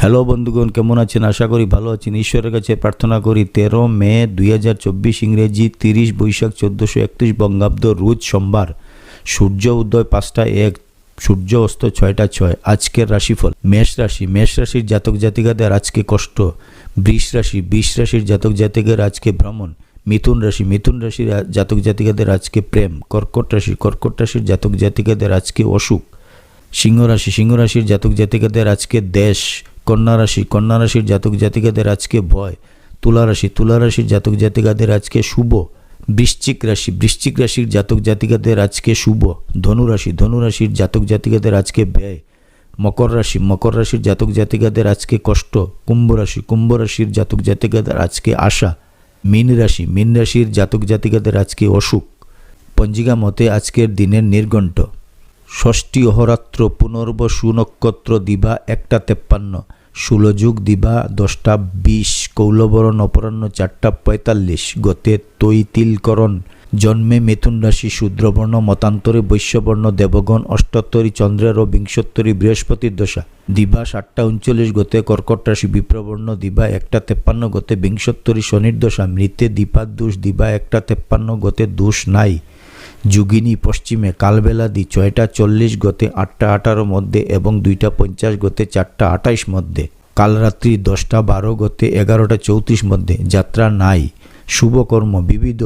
Hello বন্ধুগণ, কেমন আছেন? আশা করি ভালো আছেন। ঈশ্বরের কাছে প্রার্থনা করি 13 মে 2024 ইংরেজি 30 বৈশাখ 1431 বঙ্গাব্দ রোজ সোমবার। সূর্য উদয় 5টা 1, সূর্য অস্ত 6টা 6। আজকের রাশিফল: মেষ রাশি, মেষ রাশির জাতক জাতিকাদের আজকে কষ্ট। বৃষ রাশি, বৃষ রাশির জাতক জাতিকাদের আজকে ভ্রমণ। মিথুন রাশি, মিথুন রাশির জাতক জাতিকাদের আজকে প্রেম। কর্কট রাশি, কর্কট রাশির জাতক জাতিকাদের আজকে অসুখ। সিংহ রাশি, সিংহ রাশির জাতক জাতিকাদের আজকে দেশ। কন্যা রাশি, কন্যা রাশির জাতক জাতিকাদের আজকে ভয়। তুলা রাশি, তুলা রাশির জাতক জাতিকাদের আজকে শুভ। বৃশ্চিক রাশি, বৃশ্চিক রাশির জাতক জাতিকাদের আজকে শুভ। ধনু রাশি, ধনু রাশির জাতক জাতিকাদের আজকে ব্যয়। মকর রাশি, মকর রাশির জাতক জাতিকাদের আজকে কষ্ট। কুম্ভ রাশি, কুম্ভ রাশির জাতক জাতিকাদের আজকে আশা। মীন রাশি, মীন রাশির জাতক জাতিকাদের আজকে অসুখ। পঞ্জিকা মতে আজকের দিনের নির্ঘণ্ট: ষষ্ঠী অহরাত্র পুনর্ব সুনক্ষত্র দিবা 1টা 53, 16 যুগ দিবা 10টা 20, কৌলবরণ অপরাহ্ন 4টা 45, গতে তৈতিলকরণ। জন্মে মিথুন রাশি শূদ্রবর্ণ, মতান্তরে বৈশ্যবর্ণ দেবগণ, অষ্টোত্তরী চন্দ্রের ও বিংশোত্তরী বৃহস্পতির দশা। দিবা 7টা 39, গতে কর্কট রাশি বিপ্রবর্ণ, দিবা 1টা 53, গতে বিংশোত্তরী শনির দশা। মৃতে দীপাদোষ, দিবা 1টা 53, গতে দোষ নাই। যোগিনী পশ্চিমে, কালবেলা দি 6টা 40, গতে 8টা 18 মধ্যে এবং 2টা 50, গতে 4টা 28 মধ্যে। কালরাত্রি 10টা 12, গতে 11টা 34 মধ্যে। যাত্রা নাই। শুভকর্ম বিবিধ: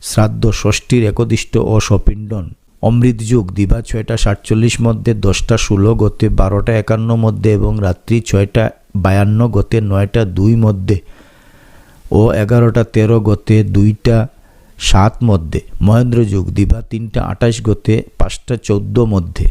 শ্রাদ্ধ, ষষ্ঠীর একদিষ্ট ও সপিণ্ডন। অমৃত যুগ দিবা 6টা 47 মধ্যে, 10টা 16, গতে 12টা 51 মধ্যে এবং রাত্রি 6টা 52, গতে 9টা 2 মধ্যে ও 11টা 13, গতে 2টা 7 মধ্যে। মহেন্দ্র যুগ দিবা 3টা 28, গতে 5টা 14 মধ্যে।